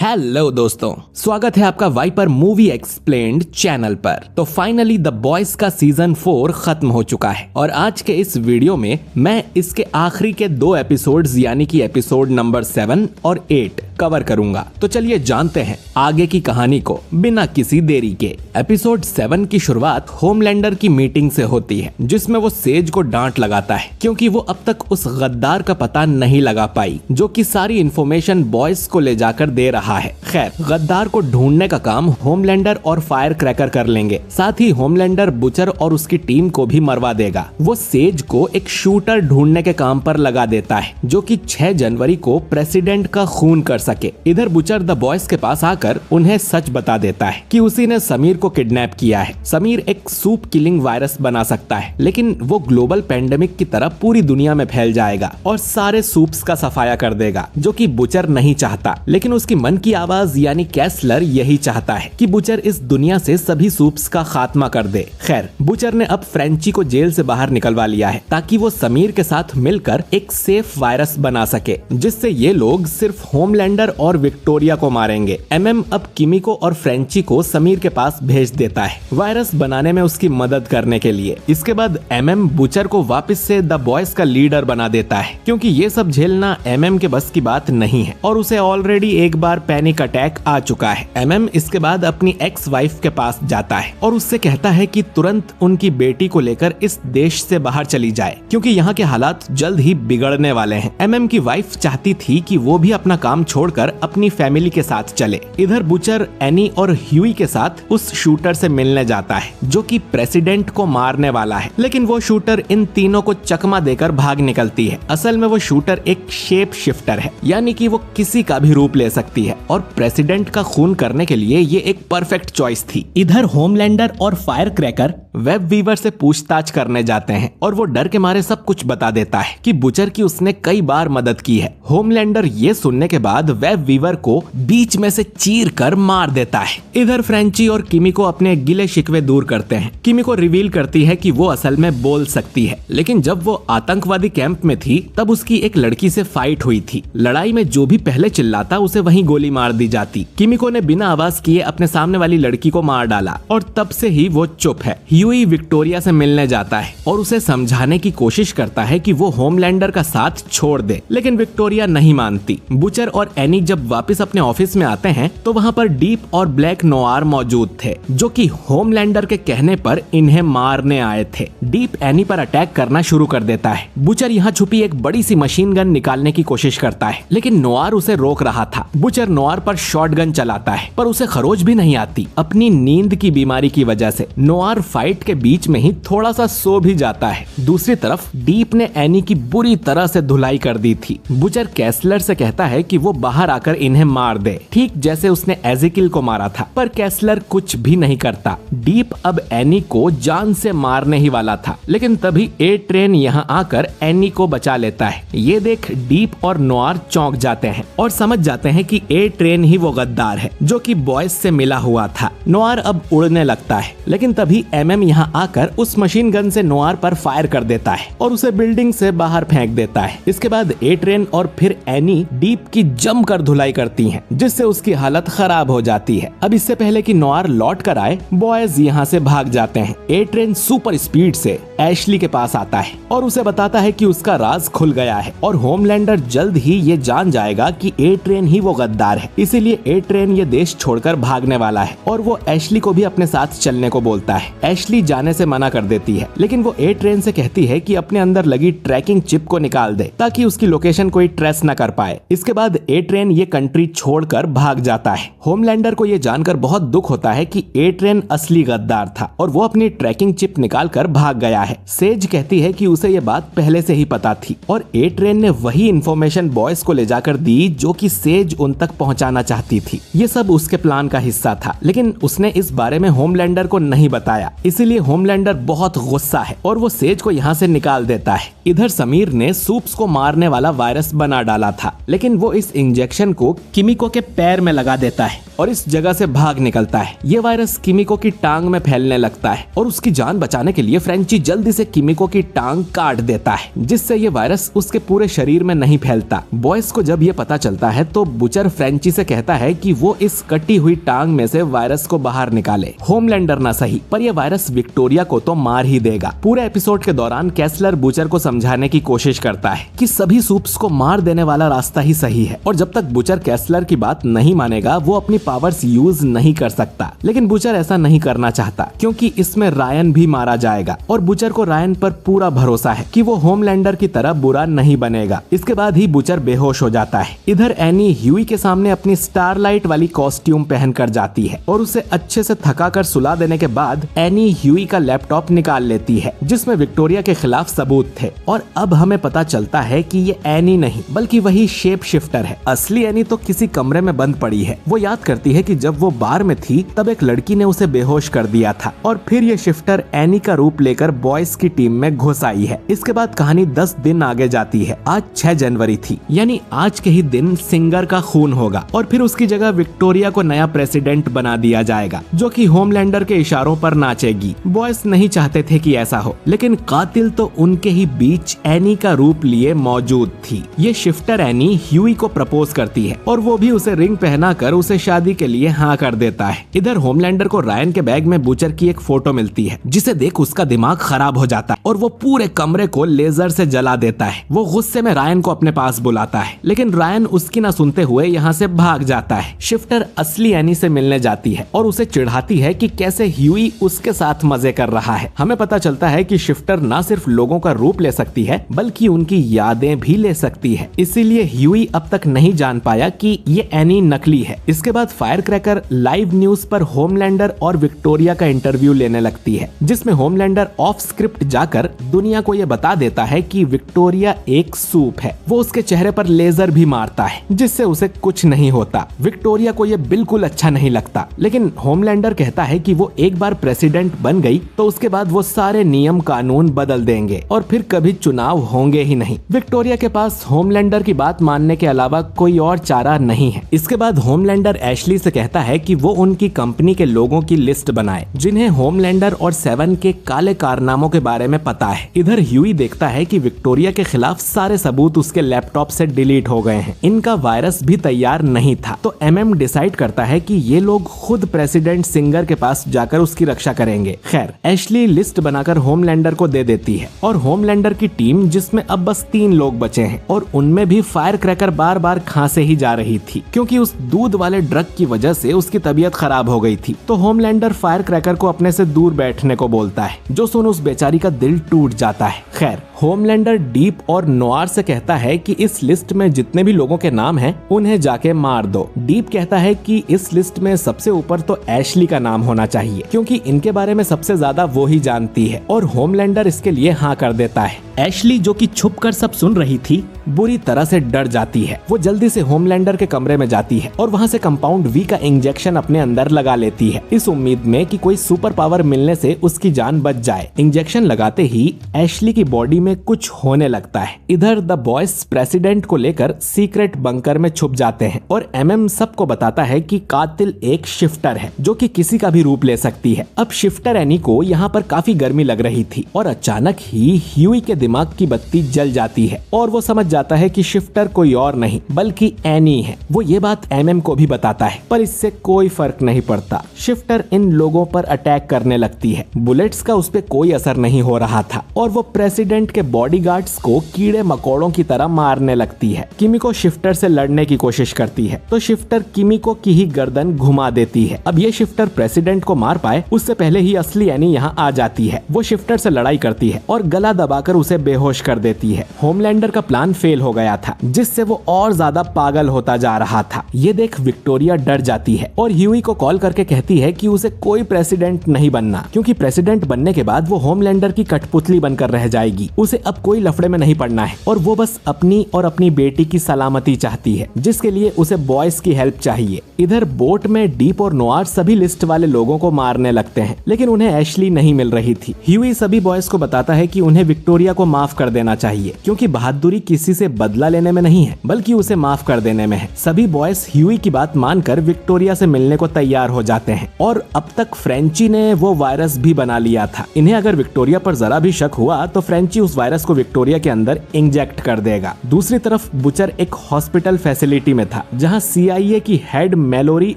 Hello दोस्तों, स्वागत है आपका वाइपर मूवी एक्सप्लेन्ड चैनल पर। तो फाइनली द बॉयज का सीजन 4 खत्म हो चुका है और आज के इस वीडियो में मैं इसके आखिरी के 2 एपिसोड्स यानी कि एपिसोड नंबर 7 और 8 कवर करूंगा। तो चलिए जानते हैं आगे की कहानी को बिना किसी देरी के। एपिसोड 7 की शुरुआत होमलैंडर की मीटिंग से होती है जिसमें वो सेज को डांट लगाता है क्योंकि वो अब तक उस गद्दार का पता नहीं लगा पाई जो कि सारी इंफॉर्मेशन बॉयज को ले जाकर दे रहा है। खैर, गद्दार को ढूंढने का काम होमलैंडर और फायर क्रैकर कर लेंगे। साथ ही होमलैंडर बुचर और उसकी टीम को भी मरवा देगा। वो सेज को एक शूटर ढूंढने के काम पर लगा देता है जो कि 6 जनवरी को प्रेसिडेंट का खून कर सके। इधर बुचर द बॉयज के पास आकर उन्हें सच बता देता है कि उसी ने समीर को किडनैप किया है। समीर एक सूप किलिंग वायरस बना सकता है लेकिन वो ग्लोबल पेंडेमिक की तरह पूरी दुनिया में फैल जाएगा और सारे सूप्स का सफाया कर देगा, जो कि बुचर नहीं चाहता। लेकिन उसकी मन की आवाज यानी कैसलर यही चाहता है कि बुचर इस दुनिया से सभी सूप्स का खात्मा कर दे। खैर, बुचर ने अब फ्रेंची को जेल से बाहर निकलवा लिया है ताकि वो समीर के साथ मिलकर एक सेफ वायरस बना सके जिससे ये लोग सिर्फ होमलैंडर और विक्टोरिया को मारेंगे। एमएम अब किमिको और फ्रेंची को समीर के पास भेज देता है वायरस बनाने में उसकी मदद करने के लिए। इसके बाद एमएम बुचर को वापस से द बॉयज का लीडर बना देता है क्योंकि ये सब झेलना एमएम के बस की बात नहीं है और उसे ऑलरेडी एक बार पैनिक अटैक आ चुका है। एमएम इसके बाद अपनी एक्स वाइफ के पास जाता है और उससे कहता है कि तुरंत उनकी बेटी को लेकर इस देश से बाहर चली जाए क्योंकि यहाँ के हालात जल्द ही बिगड़ने वाले हैं। एमएम की वाइफ चाहती थी कि वो भी अपना काम छोड़कर अपनी फैमिली के साथ चले। इधर बुचर एनी और ह्यूई के साथ उस शूटर से मिलने जाता है जो कि प्रेसिडेंट को मारने वाला है, लेकिन वो शूटर इन तीनों को चकमा देकर भाग निकलती है। असल में वो शूटर एक शेप शिफ्टर है यानी कि वो किसी का भी रूप ले सकती है और प्रेसिडेंट का खून करने के लिए ये एक परफेक्ट चॉइस थी। इधर होमलैंडर और फायर क्रैकर वेब वीवर से पूछताछ करने जाते हैं और वो डर के मारे सब कुछ बता देता है कि बुचर की उसने कई बार मदद की है। होमलैंडर ये सुनने के बाद वेब वीवर को बीच में से चीर कर मार देता है। इधर फ्रेंची और किमिको अपने गिले शिकवे दूर करते हैं। किमिको रिवील करती है कि वो असल में बोल सकती है, लेकिन जब वो आतंकवादी कैंप में थी तब उसकी एक लड़की से फाइट हुई थी। लड़ाई में जो भी पहले चिल्लाता उसे वहीं गोली मार दी जाती। किमिको ने बिना आवाज किए अपने सामने वाली लड़की को मार डाला और तब से ही वो चुप है। ह्यूई विक्टोरिया से मिलने जाता है और उसे समझाने की कोशिश करता है कि वो होमलैंडर का साथ छोड़ दे, लेकिन विक्टोरिया नहीं मानती। बुचर और एनी जब वापस अपने ऑफिस में आते हैं तो वहाँ पर डीप और ब्लैक नोआर मौजूद थे जो कि होमलैंडर के कहने पर इन्हें मारने आए थे। डीप एनी पर अटैक करना शुरू कर देता है। बुचर यहाँ छुपी एक बड़ी सी मशीन गन निकालने की कोशिश करता है लेकिन नोआर उसे रोक रहा था। बुचर नोआर पर शॉटगन चलाता है पर उसे खरोच भी नहीं आती अपनी नींद की बीमारी की वजह से। नोआर फाइट के बीच में ही थोड़ा सा सो भी जाता है। दूसरी तरफ डीप ने एनी की बुरी तरह से धुलाई कर दी थी। बुचर कैसलर से कहता है कि वो बाहर आकर इन्हें मार दे, ठीक जैसे उसने एजिकिल को मारा था, पर कैसलर कुछ भी नहीं करता। डीप अब एनी को जान से मारने ही वाला था लेकिन तभी ए ट्रेन यहाँ आकर एनी को बचा लेता है। ये देख डीप और नोआर चौंक जाते हैं और समझ जाते हैं कि ए ट्रेन ही वो गद्दार है जो कि बॉयज से मिला हुआ था। नोआर अब उड़ने लगता है लेकिन तभी एमएम यहाँ आकर उस मशीन गन से नोआर पर फायर कर देता है और उसे बिल्डिंग से बाहर फेंक देता है। इसके बाद ए ट्रेन और फिर एनी डीप की जमकर धुलाई करती हैं जिससे उसकी हालत खराब हो जाती है। अब इससे पहले कि नोआर लौट कर आए बॉयज यहाँ से भाग जाते हैं। ए ट्रेन सुपर स्पीड से एशली के पास आता है और उसे बताता है कि उसका राज खुल गया है और होमलैंडर जल्द ही ये जान जाएगा कि ए ट्रेन ही वो गद्दार है, इसीलिए ए ट्रेन ये देश छोड़कर भागने वाला है और वो एशली को भी अपने साथ चलने को बोलता है। एशली जाने से मना कर देती है लेकिन वो ए ट्रेन से कहती है कि अपने अंदर लगी ट्रैकिंग चिप को निकाल दे ताकि उसकी लोकेशन कोई ट्रेस न कर पाए। इसके बाद ए ट्रेन ये कंट्री छोड़कर भाग जाता है। होमलैंडर को ये जानकर बहुत दुख होता है कि ए ट्रेन असली गद्दार था और वो अपनी ट्रैकिंग चिप निकाल कर भाग गया है। सेज कहती है कि उसे ये बात पहले से ही पता थी और ए ट्रेन ने वही इंफॉर्मेशन बॉयज को ले जाकर दी जो कि सेज उन तक पहुंचाना चाहती थी। ये सब उसके प्लान का हिस्सा था लेकिन उसने इस बारे में होमलैंडर को नहीं बताया, इसीलिए होमलैंडर बहुत गुस्सा है और वो सेज को यहाँ से निकाल देता है। इधर समीर ने सूप्स को मारने वाला वायरस बना डाला था लेकिन वो इस इंजेक्शन को किमिको के पैर में लगा देता है और इस जगह से भाग निकलता है। ये वायरस किमिको की टांग में फैलने लगता है और उसकी जान बचाने के लिए फ्रेंची जल्दी से किमिको की टांग काट देता है, जिससे ये वायरस उसके पूरे शरीर में नहीं फैलता। बॉयज को जब ये पता चलता है तो बुचर फ्रेंची से कहता है कि वो इस कटी हुई टांग में से वायरस को बाहर निकाले। होमलैंडर ना सही, पर यह वायरस विक्टोरिया को तो मार ही देगा। पूरे एपिसोड के दौरान कैसलर बुचर को समझाने की कोशिश करता है कि सभी सूप्स को मार देने वाला रास्ता ही सही है, और जब तक बुचर कैसलर की बात नहीं मानेगा वो अपनी पावर्स यूज नहीं कर सकता। लेकिन बुचर ऐसा नहीं करना चाहता क्योंकि इसमें रायन भी मारा जाएगा, और बुचर को रायन पर पूरा भरोसा है कि वो होमलैंडर की तरह बुरा नहीं बनेगा। इसके बाद ही बुचर बेहोश हो जाता है। इधर एनी ह्यूई के सामने अपनी स्टारलाइट वाली कॉस्ट्यूम पहनकर जाती है और उसे अच्छे से थका कर सुला देने के बाद एनी ह्यूई का लैपटॉप निकाल लेती है जिसमें विक्टोरिया के खिलाफ सबूत थे। और अब हमें पता चलता है कि ये एनी नहीं बल्कि वही शेप शिफ्टर है। असली एनी तो किसी कमरे में बंद पड़ी है। वो याद करती है कि जब वो बार में थी तब एक लड़की ने उसे बेहोश कर दिया था, और फिर ये शिफ्टर एनी का रूप लेकर बॉयज की टीम में घुस आई है। इसके बाद कहानी 10 दिन आगे जाती है। आज 6 जनवरी थी, यानी आज के ही दिन सिंगर का खून होगा और फिर उसकी जगह विक्टोरिया को नया प्रेसिडेंट बना दिया जाएगा, जो कि होमलैंडर के इशारों पर नाचेगी। बॉयज नहीं चाहते थे कि ऐसा हो, लेकिन कातिल तो उनके ही बीच एनी का रूप लिए मौजूद थी। ये शिफ्टर एनी ह्यूई को प्रपोज करती है और वो भी उसे रिंग पहनाकर उसे शादी के लिए हाँ कर देता है। इधर होमलैंडर को रायन के बैग में बुचर की एक फोटो मिलती है जिसे देख उसका दिमाग खराब हो जाता है और वो पूरे कमरे को लेजर से जला देता है। वो गुस्से में रायन को अपने पास बुलाता है, लेकिन रायन उसकी ना सुनते हुए यहाँ से भाग जाता है। शिफ्टर असली एनी से मिलने जाती है और उसे चिढ़ाती है कि कैसे ह्यूई उसके साथ मजे कर रहा है। हमें पता चलता है कि शिफ्टर ना सिर्फ लोगों का रूप ले सकती है बल्कि उनकी यादें भी ले सकती है, इसीलिए ह्यूई अब तक नहीं जान पाया कि ये एनी नकली है। इसके बाद फायर क्रैकर लाइव न्यूज पर होमलैंडर और विक्टोरिया का इंटरव्यू लेने लगती है, जिसमें होमलैंडर ऑफ स्क्रिप्ट जाकर दुनिया को ये बता देता है कि विक्टोरिया एक सूप है। वो उसके चेहरे पर लेजर भी मारता है जिससे उसे कुछ नहीं होता। विक्टोरिया को ये बिल्कुल अच्छा नहीं लगता, लेकिन होमलैंडर कहता है कि वो एक बार प्रेसिडेंट बन गई तो उसके बाद वो सारे नियम कानून बदल देंगे और फिर कभी चुनाव होंगे ही नहीं। विक्टोरिया के पास होमलैंडर की बात मानने के अलावा कोई और चारा नहीं है। इसके बाद होमलैंडर एशली से कहता है कि वो उनकी कंपनी के लोगों की लिस्ट बनाए जिन्हें होमलैंडर और 7 के काले कारनामों के बारे में पता है। इधर ह्यूई देखता है कि विक्टोरिया के खिलाफ सारे सबूत उसके लैपटॉप से डिलीट हो गए हैं। इनका वायरस भी तैयार नहीं था, तो एमएम डिसाइड करता है कि ये लोग खुद प्रेसिडेंट सिंगर के पास जाकर उसकी रक्षा करेंगे। खैर, एशली लिस्ट बनाकर होमलैंडर को दे देती है और होमलैंडर की टीम, जिसमें अब बस 3 लोग बचे हैं और उनमें भी फायर क्रैकर बार बार खांसे ही जा रही थी क्योंकि उस दूध वाले ड्रग की वजह से उसकी तबीयत खराब हो गई थी। तो होमलैंडर फायर क्रैकर को अपने से दूर बैठने को बोलता है, जो सुन उस बेचारी का दिल टूट जाता है। खैर, होमलैंडर डीप और नोआर से कहता है कि इस लिस्ट में जितने भी लोगों के नाम हैं उन्हें जाके मार दो। डीप कहता है कि इस लिस्ट में सबसे ऊपर तो एशली का नाम होना चाहिए क्योंकि इनके बारे में सबसे ज्यादा वो ही जानती है, और होमलैंडर इसके लिए हाँ कर देता है। एशली, जो कि छुप कर सब सुन रही थी, बुरी तरह से डर जाती है। वो जल्दी से होमलैंडर के कमरे में जाती है और वहाँ से कंपाउंड वी का इंजेक्शन अपने अंदर लगा लेती है, इस उम्मीद में कि कोई सुपर पावर मिलने से उसकी जान बच जाए। इंजेक्शन लगाते ही एशली की बॉडी में कुछ होने लगता है। इधर द बॉयज प्रेसिडेंट को लेकर सीक्रेट बंकर में छुप जाते हैं और एमएम सबको बताता है कि कातिल एक शिफ्टर है जो कि किसी का भी रूप ले सकती है। अब शिफ्टर एनी को यहाँ पर काफी गर्मी लग रही थी और अचानक ही ह्यूई के दिमाग की बत्ती जल जाती है और वो समझ जाता है कि शिफ्टर कोई और नहीं बल्कि एनी है। वो ये बात एमएम को भी बताता है, पर इससे कोई फर्क नहीं पड़ता। शिफ्टर इन लोगों पर अटैक करने लगती है। बुलेट्स का उस पे कोई असर नहीं हो रहा था और वो प्रेसिडेंट के बॉडीगार्ड्स को कीड़े मकोड़ों की तरह मारने लगती है। किमिको शिफ्टर से लड़ने की कोशिश करती है तो शिफ्टर किमिको की ही गर्दन घुमा देती है। अब ये शिफ्टर प्रेसिडेंट को मार पाए उससे पहले ही असली एनी यहाँ आ जाती है। वो शिफ्टर से लड़ाई करती है और गला दबाकर उसे बेहोश कर देती है। होमलैंडर का प्लान फेल हो गया था जिससे वो और ज्यादा पागल होता जा रहा था। ये देख विक्टोरिया डर जाती है और ह्यूई को कॉल करके कहती है कि उसे कोई प्रेसिडेंट नहीं बनना क्योंकि प्रेसिडेंट बनने के बाद वो होमलैंडर की कठपुतली बनकर रह जाएगी। उसे अब कोई लफड़े में नहीं पड़ना है और वो बस अपनी और अपनी बेटी की सलामती चाहती है, जिसके लिए उसे बॉयज की हेल्प चाहिए। इधर बोट में डीप और नोआर सभी लिस्ट वाले लोगों को मारने लगते हैं, लेकिन उन्हें एशली नहीं मिल रही थी। ह्यूई सभी बॉयज को बताता है कि उन्हें विक्टोरिया को को माफ कर देना चाहिए, क्योंकि बहादुरी किसी से बदला लेने में नहीं है बल्कि उसे माफ कर देने में है। सभी बॉयज ह्यूई की बात मानकर विक्टोरिया से मिलने को तैयार हो जाते हैं और अब तक फ्रेंची ने वो वायरस भी बना लिया था। इन्हें अगर विक्टोरिया पर जरा भी शक हुआ तो फ्रेंची उस वायरस को विक्टोरिया के अंदर इंजेक्ट कर देगा। दूसरी तरफ बुचर एक हॉस्पिटल फैसिलिटी में था जहां CIA की हेड मेलोरी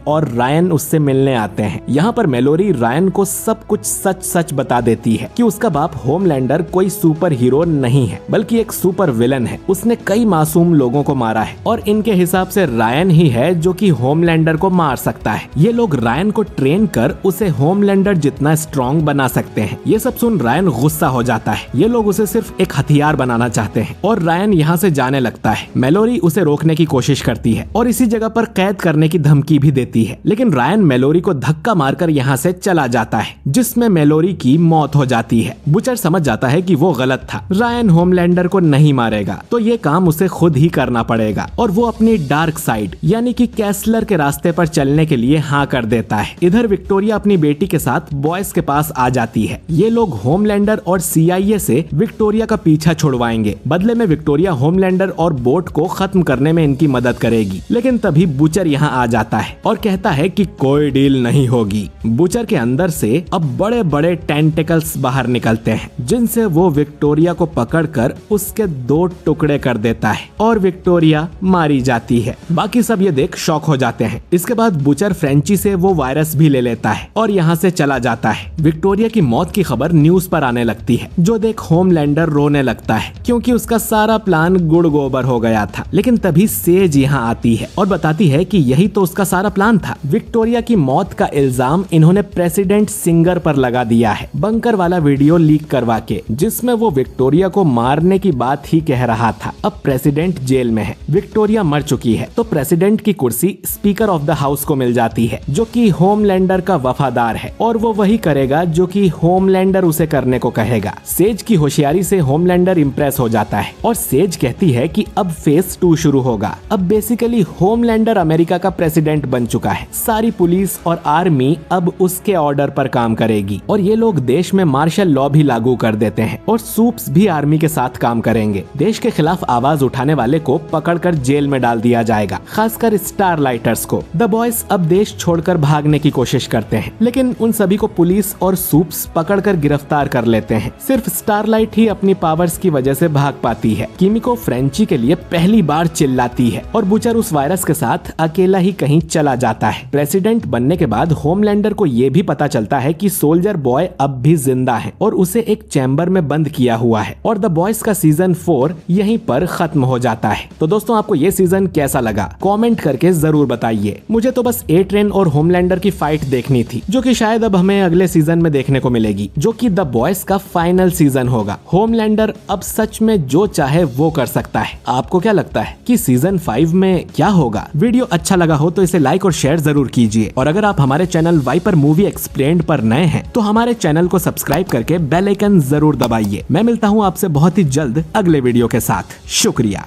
और रायन उससे मिलने आते हैं। यहाँ पर मेलोरी रायन को सब कुछ सच सच बता देती है कि उसका बाप होमलैंडर कोई सुपर हीरो नहीं है बल्कि एक सुपर विलन है। उसने कई मासूम लोगों को मारा है और इनके हिसाब से रायन ही है जो कि होमलैंडर को मार सकता है। ये लोग रायन को ट्रेन कर उसे होमलैंडर जितना स्ट्रॉन्ग बना सकते हैं। ये सब सुन रायन गुस्सा हो जाता है। ये लोग उसे सिर्फ एक हथियार बनाना चाहते हैं और रायन यहाँ से जाने लगता है। मेलोरी उसे रोकने की कोशिश करती है और इसी जगह पर कैद करने की धमकी भी देती है, लेकिन रायन मेलोरी को धक्का मारकर यहाँ से चला जाता है, जिसमें मेलोरी की मौत हो जाती है। बुचर समझ जाता है कि वो गलत था। रायन होमलैंडर को नहीं मारेगा तो ये काम उसे खुद ही करना पड़ेगा और वो अपनी डार्क साइड यानी कि कैसलर के रास्ते पर चलने के लिए हाँ कर देता है। इधर विक्टोरिया अपनी बेटी के साथ बॉयज के पास आ जाती है। ये लोग होमलैंडर और CIA से विक्टोरिया का पीछा छुड़वाएंगे। बदले में विक्टोरिया होमलैंडर और बोट को खत्म करने में इनकी मदद करेगी, लेकिन तभी बुचर यहाँ आ जाता है और कहता है कि कोई डील नहीं होगी। बुचर के अंदर से अब बड़े बड़े टेंटिकल्स बाहर निकलते हैं, जिनसे वो विक्टोरिया को पकड़कर उसके 2 टुकड़े कर देता है और विक्टोरिया मारी जाती है। बाकी सब ये देख शॉक हो जाते हैं। इसके बाद बुचर फ्रेंची से वो वायरस भी ले लेता है और यहाँ से चला जाता है। विक्टोरिया की मौत की खबर न्यूज पर आने लगती है, जो देख होमलैंडर रोने लगता है क्योंकि उसका सारा प्लान गुड़ गोबर हो गया था। लेकिन तभी सेज यहाँ आती है और बताती है कि यही तो उसका सारा प्लान था। विक्टोरिया की मौत का इल्जाम इन्होंने प्रेसिडेंट सिंगर पर लगा दिया है, बंकर वाला वीडियो लीक करवा के, जिसमें वो विक्टोरिया को मारने की बात ही कह रहा था। अब प्रेसिडेंट जेल में है, विक्टोरिया मर चुकी है, तो प्रेसिडेंट की कुर्सी स्पीकर ऑफ द हाउस को मिल जाती है, जो कि होमलैंडर का वफादार है और वो वही करेगा जो कि होमलैंडर उसे करने को कहेगा। सेज की होशियारी से होमलैंडर इम्प्रेस हो जाता है और सेज कहती है कि अब फेज 2 शुरू होगा। अब बेसिकली होमलैंडर अमेरिका का प्रेसिडेंट बन चुका है। सारी पुलिस और आर्मी अब उसके ऑर्डर पर काम करेगी और ये लोग देश में मार्शल लॉ भी लागू कर देते हैं और सूप्स भी आर्मी के साथ काम करेंगे। देश के खिलाफ आवाज उठाने वाले को पकड़कर जेल में डाल दिया जाएगा, खासकर स्टारलाइटर्स को। द बॉयज अब देश छोड़कर भागने की कोशिश करते हैं, लेकिन उन सभी को पुलिस और सूप्स पकड़कर गिरफ्तार कर लेते हैं। सिर्फ स्टारलाइट ही अपनी पावर्स की वजह से भाग पाती है। किमिको फ्रेंची के लिए पहली बार चिल्लाती है और बुचर उस वायरस के साथ अकेला ही कहीं चला जाता है। प्रेसिडेंट बनने के बाद होमलैंडर को ये भी पता चलता है कि सोल्जर बॉय अब भी जिंदा है और उसे एक चैम्बर में बंद किया हुआ है और द बॉयज का सीजन 4 यहीं पर खत्म हो जाता है। तो दोस्तों, आपको ये सीजन कैसा लगा कमेंट करके जरूर बताइए। मुझे तो बस ए ट्रेन और होमलैंडर की फाइट देखनी थी, जो कि शायद अब हमें अगले सीजन में देखने को मिलेगी, जो कि द बॉयज का फाइनल सीजन होगा। होमलैंडर अब सच में जो चाहे वो कर सकता है। आपको क्या लगता है कि सीजन 5 में क्या होगा? वीडियो अच्छा लगा हो तो इसे लाइक और शेयर जरूर कीजिए और अगर आप हमारे चैनल वाइपर मूवी एक्सप्लेन्ड पर नए हैं तो हमारे चैनल को सब्सक्राइब करके बेल आइकन जरूर दबाइए। मैं मिलता हूँ आपसे बहुत ही जल्द अगले वीडियो के साथ। शुक्रिया।